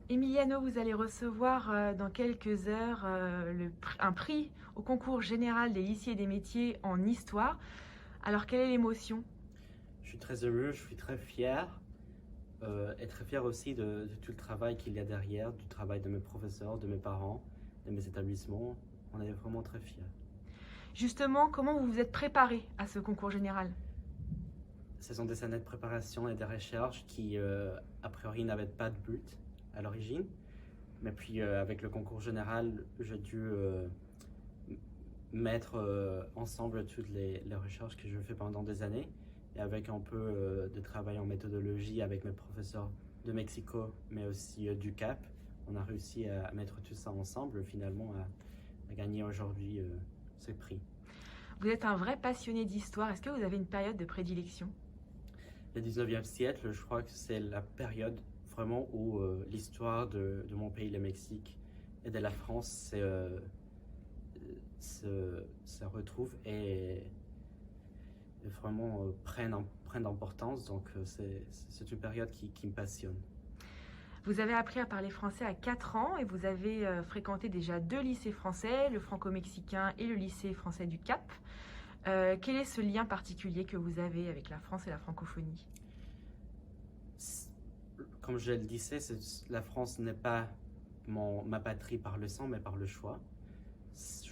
Emiliano, vous allez recevoir dans quelques heures un prix au concours général des lycées et des métiers en histoire. Alors, quelle est l'émotion? Je suis très heureux, je suis très fier et très fier aussi de tout le travail qu'il y a derrière, du travail de mes professeurs, de mes parents, de mes établissements. On est vraiment très fiers. Justement, comment vous vous êtes préparé à ce concours général? Ce sont des années de préparation et de recherche qui, a priori, n'avaient pas de but à l'origine. Mais puis, avec le concours général, j'ai dû mettre ensemble toutes les recherches que je fais pendant des années. Et avec un peu de travail en méthodologie avec mes professeurs de Mexico, mais aussi du Cap, on a réussi à mettre tout ça ensemble, finalement, à gagner aujourd'hui ce prix. Vous êtes un vrai passionné d'histoire. Est-ce que vous avez une période de prédilection? Le 19e siècle, je crois que c'est la période vraiment où l'histoire de mon pays, le Mexique, et de la France se retrouve et vraiment prennent d'importance. Donc c'est une période qui me passionne. Vous avez appris à parler français à 4 ans et vous avez fréquenté déjà 2 lycées français, le franco-mexicain et le lycée français du Cap. Quel est ce lien particulier que vous avez avec la France et la francophonie? Comme je le disais, la France n'est pas ma patrie par le sang, mais par le choix.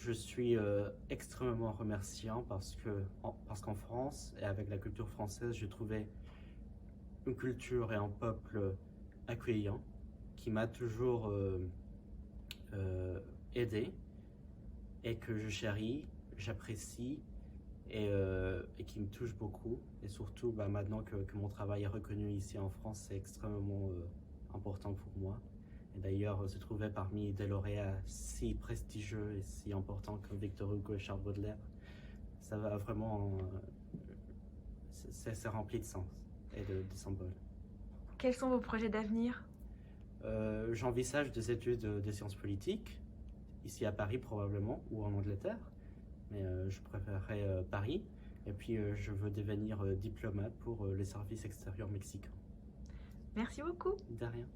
Je suis extrêmement remerciant parce qu'en France, et avec la culture française, j'ai trouvé une culture et un peuple accueillant qui m'a toujours aidé et que je chéris, j'apprécie et qui me touche beaucoup. Et surtout, maintenant que mon travail est reconnu ici en France, c'est extrêmement important pour moi. Et d'ailleurs, se trouver parmi des lauréats si prestigieux et si importants comme Victor Hugo et Charles Baudelaire, ça va vraiment... c'est rempli de sens et de symboles. Quels sont vos projets d'avenir? J'envisage des études de sciences politiques, ici à Paris probablement, ou en Angleterre, mais je préférerais Paris. Et puis je veux devenir diplomate pour les services extérieurs mexicains. Merci beaucoup. De rien.